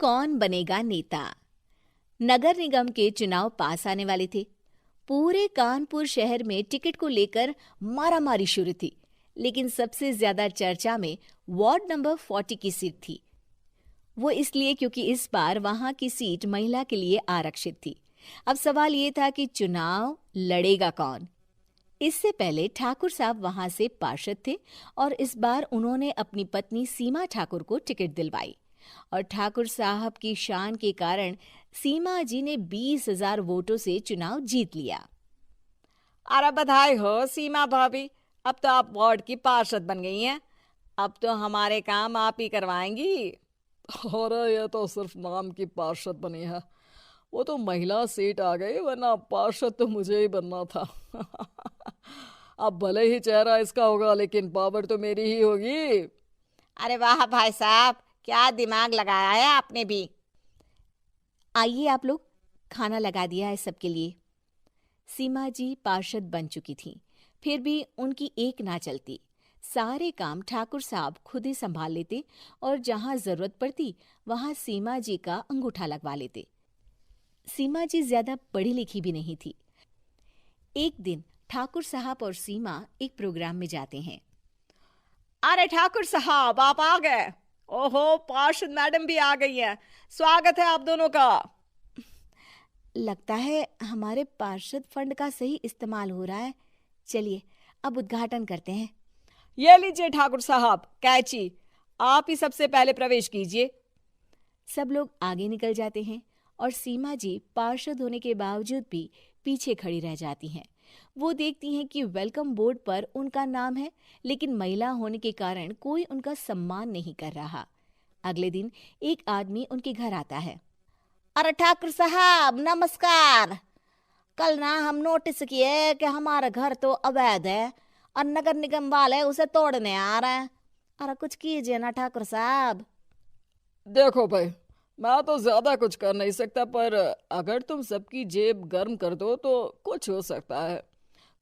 कौन बनेगा नेता। नगर निगम के चुनाव पास आने वाले थे। पूरे कानपुर शहर में टिकट को लेकर मारामारी शुरू थी, लेकिन सबसे ज्यादा चर्चा में वार्ड नंबर 40 की सीट थी। वो इसलिए क्योंकि इस बार वहां की सीट महिला के लिए आरक्षित थी। अब सवाल ये था कि चुनाव लड़ेगा कौन। इससे पहले ठाकुर साहब वहां से पार्षद थे और इस बार उन्होंने अपनी पत्नी सीमा ठाकुर को टिकट दिलवाई और ठाकुर साहब की शान के कारण सीमा जी ने 20,000 वोटों से चुनाव जीत लिया। अरे बधाई हो सीमा भाभी, अब तो आप वार्ड की पार्षद बन गई हैं। अब तो हमारे काम आप ही करवाएंगी। अरे ये तो सिर्फ नाम की पार्षद बनी है, वो तो महिला सीट आ गई, वरना पार्षद तो मुझे ही बनना था। अब भले ही चेहरा इसका होगा, लेकिन पावर तो मेरी ही होगी। अरे वाह भाई साहब, क्या दिमाग लगाया है आपने भी। आइए आप लोग, खाना लगा दिया है सबके लिए। सीमा जी पार्षद बन चुकी थीं, फिर भी उनकी एक ना चलती। सारे काम ठाकुर साहब खुद ही संभाल लेते और जहां जरूरत पड़ती वहां सीमा जी का अंगूठा लगवा लेते। सीमा जी ज्यादा पढ़ी लिखी भी नहीं थी। एक दिन ठाकुर साहब और सीमा एक प्रोग्राम में जाते हैं। अरे ठाकुर साहब, आप आ गए। ओहो, पार्षद मैडम भी आ गई हैं। स्वागत है आप दोनों का। लगता है हमारे पार्षद फंड का सही इस्तेमाल हो रहा है। चलिए अब उद्घाटन करते हैं। ये लीजिए ठाकुर साहब कैची, आप ही सबसे पहले प्रवेश कीजिए। सब लोग आगे निकल जाते हैं और सीमा जी पार्षद होने के बावजूद भी पीछे खड़ी रह जाती हैं। वो देखती हैं कि वेलकम बोर्ड पर उनका नाम है, लेकिन महिला होने के कारण कोई उनका सम्मान नहीं कर रहा। अगले दिन एक आदमी उनके घर आता है। अरे ठाकुर साहब नमस्कार। कल ना हम नोटिस किए कि हमारा घर तो अवैध है और नगर निगम वाले उसे तोड़ने आ रहे हैं। अरे कुछ कीजिए ना ठाकुर साहब। देखो भाई, मैं तो ज्यादा कुछ कर नहीं सकता, पर अगर तुम सबकी जेब गर्म कर दो तो कुछ हो सकता है।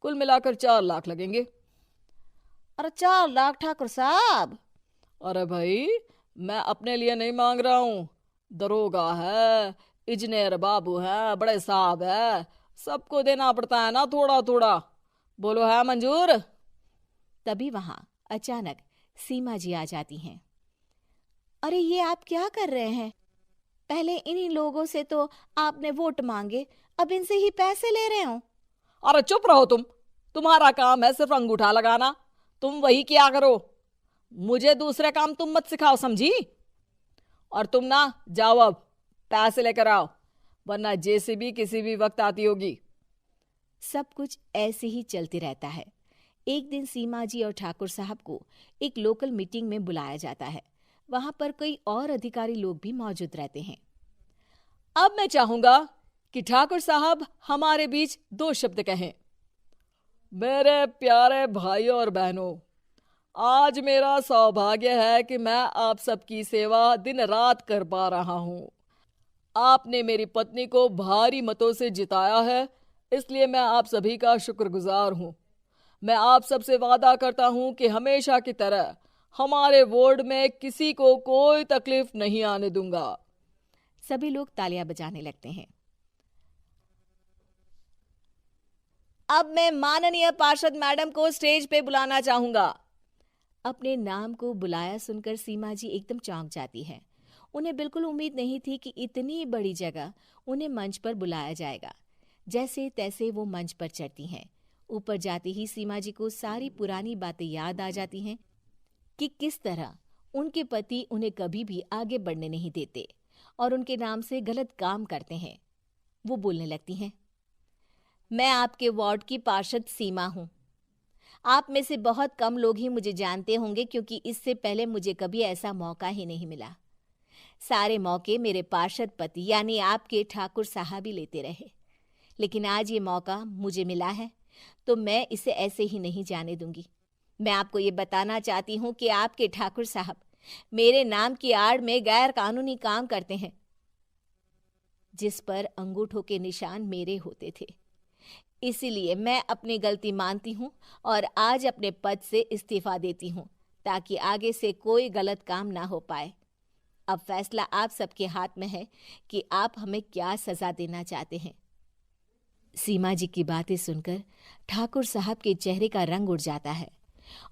कुल मिलाकर 4 लाख लगेंगे। अरे 4 लाख ठाकुर साहब? अरे भाई, मैं अपने लिए नहीं मांग रहा हूँ। दरोगा है, इंजीनियर बाबू है, बड़े साहब है, सबको देना पड़ता है ना थोड़ा थोड़ा। बोलो है मंजूर? तभी वहां अचानक सीमा जी आ जाती हैं। अरे ये आप क्या कर रहे हैं? पहले इन्हीं लोगों से तो आपने वोट मांगे, अब इनसे ही पैसे ले रहे हो। अरे चुप रहो तुम, तुम्हारा काम है सिर्फ अंगूठा लगाना, तुम वही किया करो। मुझे दूसरे काम तुम मत सिखाओ, समझी? और तुम ना जाओ, अब पैसे लेकर आओ, वरना जेसीबी किसी भी वक्त आती होगी। सब कुछ ऐसे ही चलते रहता है। एक दिन सीमा जी और ठाकुर साहब को एक लोकल मीटिंग में बुलाया जाता है। वहां पर कई और अधिकारी लोग भी मौजूद रहते हैं। अब मैं चाहूंगा कि ठाकुर साहब हमारे बीच 2 शब्द कहें। मेरे प्यारे भाइयों और बहनों, आज मेरा सौभाग्य है कि मैं आप सबकी सेवा दिन रात कर पा रहा हूं। आपने मेरी पत्नी को भारी मतों से जिताया है, इसलिए मैं आप सभी का शुक्रगुजार हूं। मैं आप सबसे वादा करता हूं कि हमेशा की तरह हमारे वार्ड में किसी को कोई तकलीफ नहीं आने दूंगा। सभी लोग तालियां बजाने लगते हैं। अब मैं माननीय पार्षद मैडम को स्टेज पे बुलाना चाहूंगा। अपने नाम को बुलाया सुनकर सीमा जी एकदम चौंक जाती है। उन्हें बिल्कुल उम्मीद नहीं थी कि इतनी बड़ी जगह उन्हें मंच पर बुलाया जाएगा। जैसे तैसे वो मंच पर चढ़ती हैं। ऊपर जाते ही सीमा जी को सारी पुरानी बातें याद आ जाती हैं कि किस तरह उनके पति उन्हें कभी भी आगे बढ़ने नहीं देते और उनके नाम से गलत काम करते हैं। वो बोलने लगती हैं। मैं आपके वार्ड की पार्षद सीमा हूं। आप में से बहुत कम लोग ही मुझे जानते होंगे, क्योंकि इससे पहले मुझे कभी ऐसा मौका ही नहीं मिला। सारे मौके मेरे पार्षद पति यानी आपके ठाकुर साहब ही लेते रहे, लेकिन आज ये मौका मुझे मिला है तो मैं इसे ऐसे ही नहीं जाने दूंगी। मैं आपको ये बताना चाहती हूँ कि आपके ठाकुर साहब मेरे नाम की आड़ में गैर कानूनी काम करते हैं, जिस पर अंगूठों के निशान मेरे होते थे। इसीलिए मैं अपनी गलती मानती हूँ और आज अपने पद से इस्तीफा देती हूँ, ताकि आगे से कोई गलत काम ना हो पाए। अब फैसला आप सबके हाथ में है कि आप हमें क्या सजा देना चाहते हैं। सीमा जी की बातें सुनकर ठाकुर साहब के चेहरे का रंग उड़ जाता है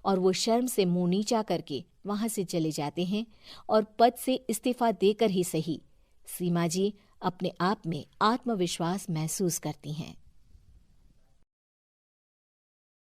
और वो शर्म से मुंह नीचा करके वहां से चले जाते हैं और पद से इस्तीफा देकर ही सही सीमा जी अपने आप में आत्मविश्वास महसूस करती हैं।